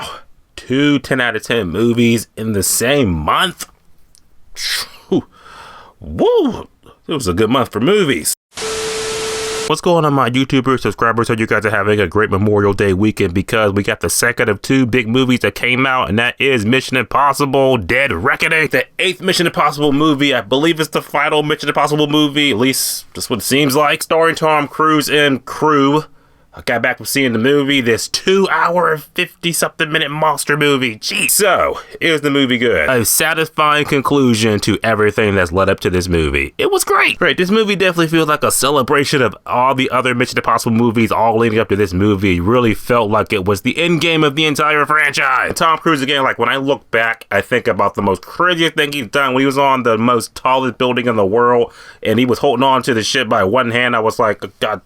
Wow. 2 10 out of 10 movies in the same month. Woo! It was a good month for movies. What's going on, my YouTuber subscribers? Hope you guys are having a great Memorial Day weekend, because we got the second of 2 big movies that came out, and that is Mission Impossible Dead Reckoning, the 8th Mission Impossible movie. I believe it's the final Mission Impossible movie, at least that's what it seems like, starring Tom Cruise and crew. I got back from seeing the movie, this 2-hour, 50-something minute monster movie. Jeez. So, is the movie good? A satisfying conclusion to everything that's led up to this movie. It was great. Great. This movie definitely feels like a celebration of all the other Mission Impossible movies all leading up to this movie. Really felt like it was the end game of the entire franchise. And Tom Cruise, again, like when I look back, I think about the most craziest thing he's done when he was on the most tallest building in the world and he was holding on to the shit by one hand. I was like, God,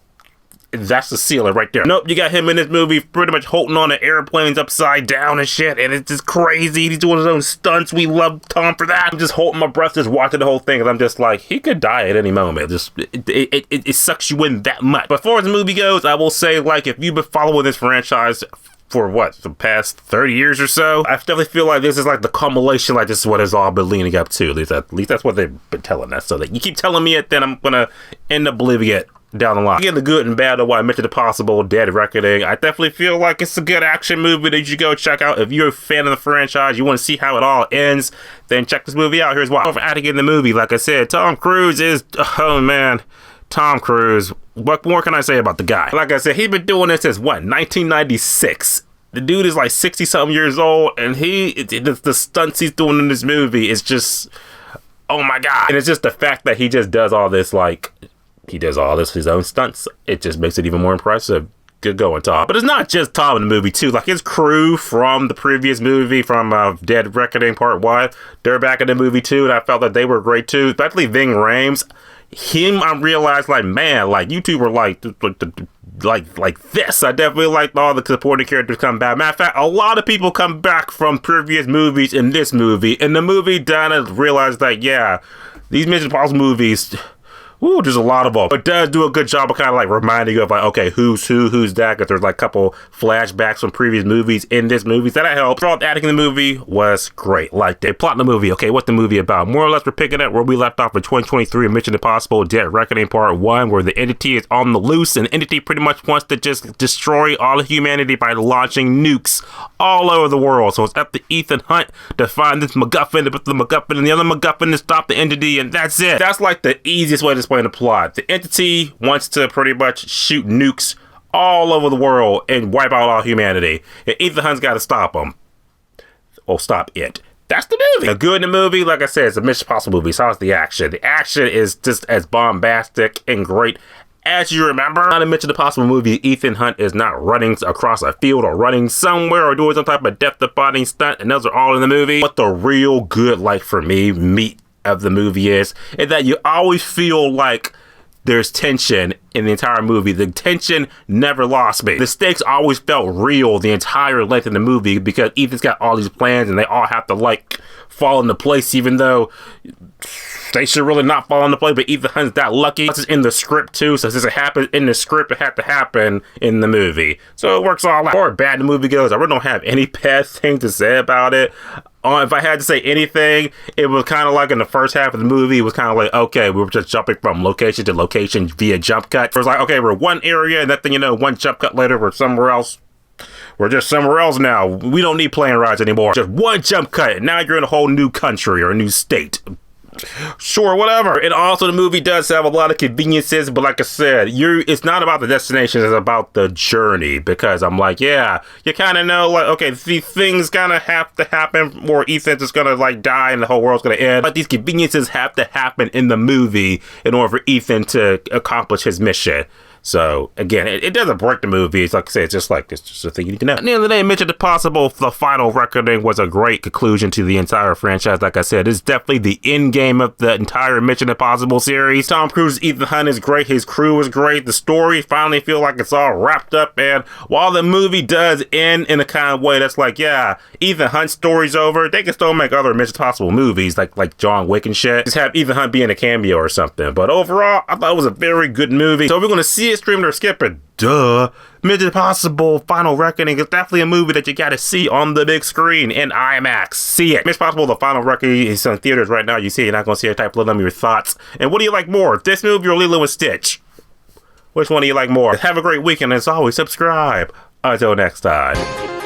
that's the ceiling right there. Nope, you got him in this movie pretty much holding on to airplanes upside down and shit, and it's just crazy. He's doing his own stunts. We love Tom for that. I'm just holding my breath, just watching the whole thing, and I'm just like, he could die at any moment. Just it sucks you in that much. But as far as the movie goes, I will say, like, if you've been following this franchise for what, the past 30 years or so, I definitely feel like this is like the culmination, like this is what it's all been leading up to. At least that's what they've been telling us. So that you keep telling me it, then I'm gonna end up believing it down the line. Again, the good and bad of why I mentioned the possible Dead Reckoning. I definitely feel like it's a good action movie that you should go check out. If you're a fan of the franchise, you want to see how it all ends, then check this movie out. Here's why. For adding in the movie, like I said, Tom Cruise is, oh man, Tom Cruise. What more can I say about the guy? Like I said, he's been doing this since what, 1996. The dude is like 60-something years old, and the stunts he's doing in this movie is just, oh my God. And it's just the fact that he just does all this, like, he does all this, his own stunts. It just makes it even more impressive. Good going, Tom. But it's not just Tom in the movie, too. Like, his crew from the previous movie, from Dead Reckoning Part 1, they're back in the movie, too, and I felt that they were great, too. Especially Ving Rhames. Him, I realized, like, man, like, you two were, like this. I definitely liked all the supporting characters come back. Matter of fact, a lot of people come back from previous movies in this movie. And the movie done and realized that, yeah, these Mission Impossible movies, ooh, there's a lot of them. But it does do a good job of kind of like reminding you of like, okay, who's who, who's that? Because there's like a couple flashbacks from previous movies in this movie. So that helped. Overall, the acting in the movie was great. Like, they plot in the movie. Okay, what's the movie about? More or less, we're picking up where we left off in 2023 Mission Impossible Dead Reckoning Part 1, where the entity is on the loose, and the entity pretty much wants to just destroy all of humanity by launching nukes all over the world. So it's up to Ethan Hunt to find this MacGuffin, to put the MacGuffin and the other MacGuffin to stop the entity, and that's it. That's like the easiest way to explain the plot. The entity wants to pretty much shoot nukes all over the world and wipe out all humanity, and Ethan Hunt's got to stop them. Or stop it. That's the movie. The good in the movie, like I said, it's a Mission Impossible movie, so how's the action? The action is just as bombastic and great as you remember. Not a Mission Impossible movie, Ethan Hunt is not running across a field or running somewhere or doing some type of death-defying stunt, and those are all in the movie. What the real good, like for me, meat of the movie is that you always feel like there's tension in the entire movie. The tension never lost me. The stakes always felt real the entire length of the movie, because Ethan's got all these plans and they all have to like fall into place, even though they should really not fall into place. But Ethan Hunt's that lucky. It's in the script too, so since it happened in the script, it had to happen in the movie. So it works all out. As far as bad the movie goes, I really don't have any bad thing to say about it. If I had to say anything, it was kind of like in the first half of the movie, it was kind of like, okay, we were just jumping from location to location via jump cut. It was like, okay, we're one area, and that thing, you know, one jump cut later, we're somewhere else. We're just somewhere else now. We don't need plane rides anymore. Just one jump cut, and now you're in a whole new country or a new state. Sure, whatever. And also the movie does have a lot of conveniences, but like I said, it's not about the destination, it's about the journey. Because I'm like, yeah, you kind of know, like, okay, these things kind of have to happen, or Ethan's just gonna like die and the whole world's gonna end. But these conveniences have to happen in the movie in order for Ethan to accomplish his mission. So, again, it doesn't break the movie. It's like I say, it's just a thing you need to know. At the end of the day, Mission Impossible, the final reckoning was a great conclusion to the entire franchise. Like I said, it's definitely the end game of the entire Mission Impossible series. Tom Cruise, Ethan Hunt is great. His crew is great. The story finally feels like it's all wrapped up. And while the movie does end in a kind of way that's like, yeah, Ethan Hunt's story's over, they can still make other Mission Impossible movies like John Wick and shit. Just have Ethan Hunt be in a cameo or something. But overall, I thought it was a very good movie. So we're going to see it it streamed or skip it. Duh. Mission Impossible Final Reckoning is definitely a movie that you gotta see on the big screen in IMAX. See it. Mission Impossible The Final Reckoning is in theaters right now. You see it, you're not gonna see it. Type below them your thoughts. And what do you like more, this movie or Lilo and Stitch? Which one do you like more? Have a great weekend, and as always, subscribe. Until next time.